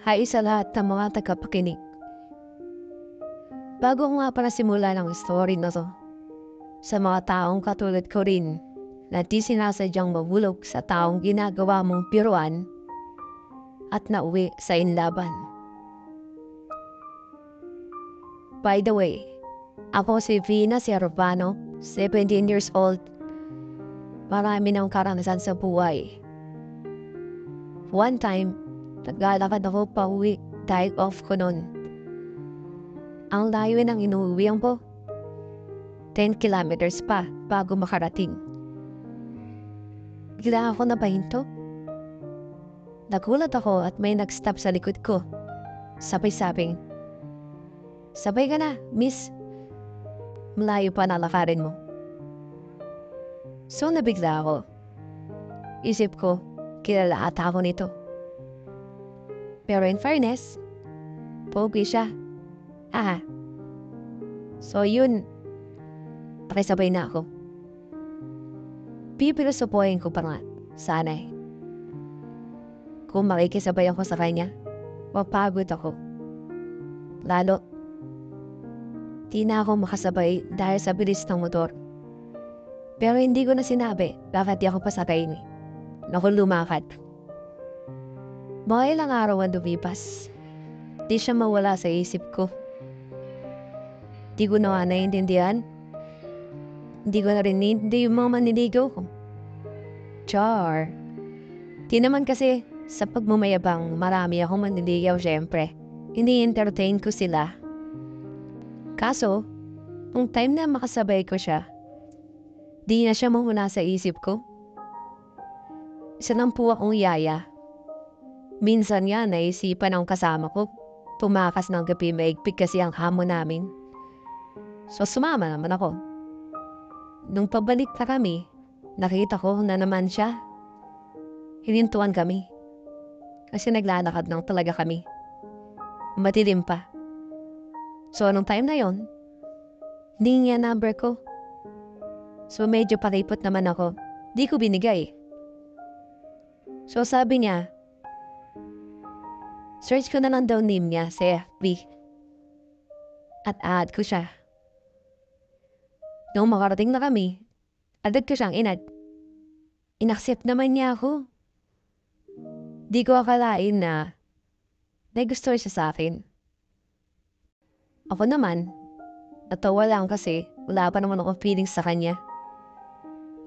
Hi sa lahat ng mga tagapakinig. Bago ko nga para simulan ang story na to, sa mga taong katulad ko rin na di sinasadyang mabulok sa taong ginagawa mong piruan at nauwi sa inlaban. By the way, ako si Vina Urbano, 17 years old. Marami ng karanasan sa buhay. One time, naglalakad ako pa uwi dahil off ko nun. Ang layo ng inuuwian ko. 10 kilometers pa bago makarating. Bigla ako napahinto. Nagulat ako at may nag-stop sa likod ko. Sabay-sabing, "Sabay ka na, miss. Malayo pa nalakarin mo." So nabigla ako. Isip ko, kilala ata ako nito. Pero in fairness, pogi siya. So yun, pakisabay na ako. Pipilosopohin ko pa nga, sana eh. Kung makikisabay ako sa kanya, mapagod ako. Lalo, di na ako makasabay dahil sa bilis ng motor. Pero hindi ko na sinabi bakit di ako pasakayin eh. Naku, lumakad. Mga ilang araw ang lumipas. Di siya mawala sa isip ko. Di ko na naiintindihan. Hindi ko na rin hindi yung mga maniligaw ko. Char. Di naman kasi sa pagmamayabang marami akong maniligaw syempre. Ini-entertain ko sila. Kaso, nung time na makasabay ko siya, di na siya mawala sa isip ko. Isa lang po akong yaya. Minsan nga naisipan ang kasama ko. Tumakas ng gabi, maigpig kasi ang hamon namin. So sumama naman ako. Nung pabalik na kami, nakita ko na naman siya. Hinintuan kami. Kasi naglalakad lang talaga kami. Matilim pa. So nung time na yon, hindi niya number ko. So medyo pakipot naman ako. Di ko binigay. So sabi niya, search ko na lang daw name niya sa FB. At add ko siya. Nung makarating na kami, agad ko siyang inad. Inaccept naman niya ako. Di ko akalain na gusto siya sa akin. Ako naman, natawa lang kasi wala pa naman akong feelings sa kanya.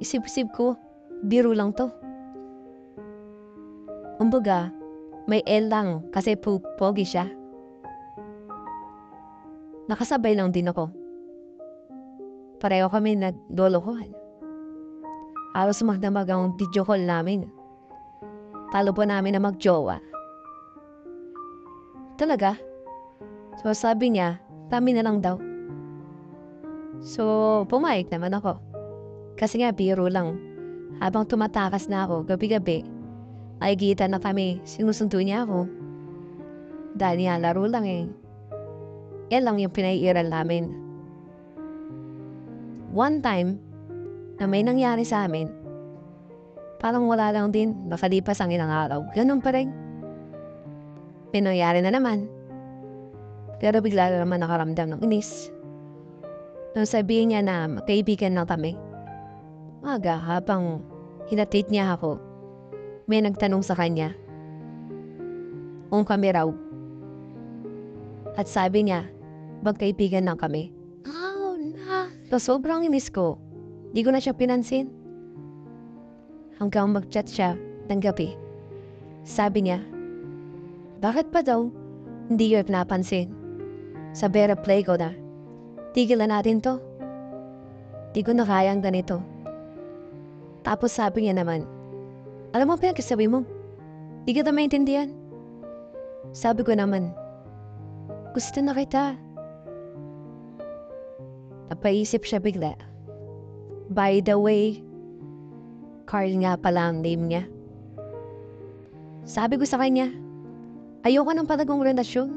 Isip-isip ko, biro lang to. Kumbaga, may L lang kasi pogi siya. Nakasabay lang din ako. Pareho kami nagdolokohan. Halos magdamag ang video call namin. Talo po namin na magjowa. Talaga? So sabi niya, kami na lang daw. So pumayag naman ako. Kasi nga biro lang. Habang tumatakas na ako gabi-gabi, nakikita na kami, sinusundo niya ako. Dahil niya laro lang eh. Yan lang yung pinaiiral namin. One time, na may nangyari sa amin, parang wala lang din, nakalipas ang ilang araw. Ganun pa rin. May nangyari na naman. Pero bigla na naman nakaramdam ng inis. Nung sabihin niya na magkaibigan lang kami, aga habang hinatid niya ako, may nagtanong sa kanya kung kami raw. At sabi niya, magkaibigan lang kami. So sobrang inis ko. Di ko na siya pinansin. Hanggang mag-chat siya ng gabi. Sabi niya, bakit pa daw hindi ko pinapansin? Sa better play ko na. Tigilan natin to. Di ko na kayang ganito. Tapos sabi niya naman, alam mo pinagkasabi mo? Di kita maintindihan. Sabi ko naman, gusto na kita. Napaisip siya bigla. By the way, Carl nga pala ang name niya. Sabi ko sa kanya, ayoko ng palagong relasyon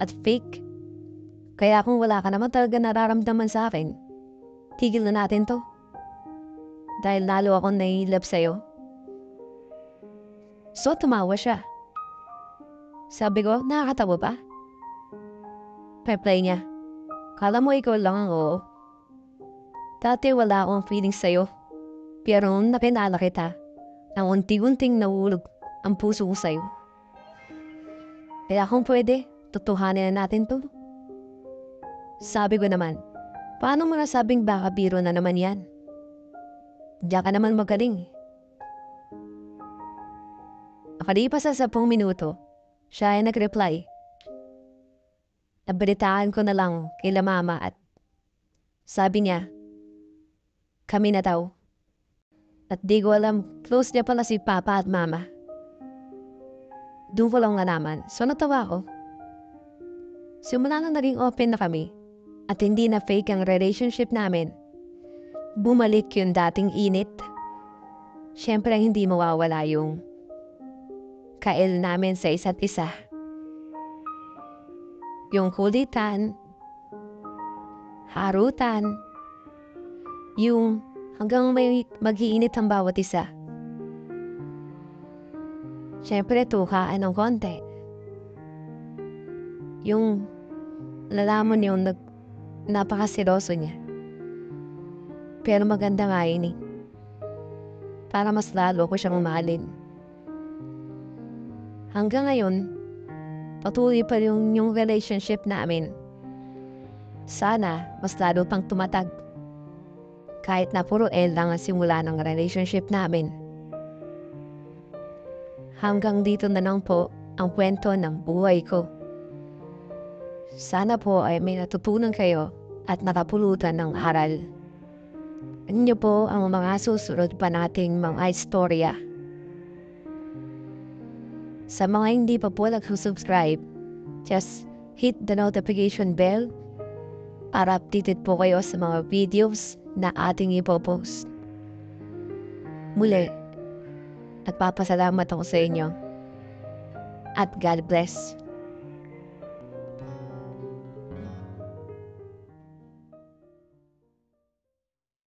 at fake. Kaya kung wala ka naman talaga nararamdaman sa akin, tigil na natin to. Dahil lalo akong nai-love sa'yo. So tumawa siya. Sabi ko, nakakatawa ba? Reply niya, kala mo ikaw lang ang oo. Dati wala akong feeling sa'yo. Pero nung nakilala kita, nang unti-unting nahulog ang puso ko sa'yo. Kaya kung pwede, tutuhanin na natin to. Sabi ko naman, paano mo nasabing baka biro na naman yan? Diyan ka naman magaling. Nakalipas sa 10 minuto, siya ay nag-reply. Nabalitaan ko na lang kila mama at sabi niya, kami na daw. At di ko alam, close niya pala si papa at mama. Doon ko lang nalaman, so natawa ko. Simula na naging open na kami at hindi na fake ang relationship namin. Bumalik yung dating init. Siyempre hindi mawawala yung kail namin sa isa't isa. Yung kulitan, harutan, yung hanggang may mag-iinit ang bawat isa. Siyempre tukaan ng konti. Yung lalaman yung napakasiloso niya. Pero maganda nga yun eh. Para mas lalo ko siyang mahalin. Hanggang ngayon, patuloy pa yung relationship namin. Sana mas lalo pang tumatag. Kahit na puro L lang ang simula ng relationship namin. Hanggang dito na lang po ang kwento ng buhay ko. Sana po ay may natutunan kayo at nakapulutan ng aral. Inyo po ang mga susunod pa nating mga istorya. Sa mga hindi pa po nag-subscribe, just hit the notification bell para updated po kayo sa mga videos na ating ipopost. Muli, nagpapasalamat ako sa inyo. At God bless.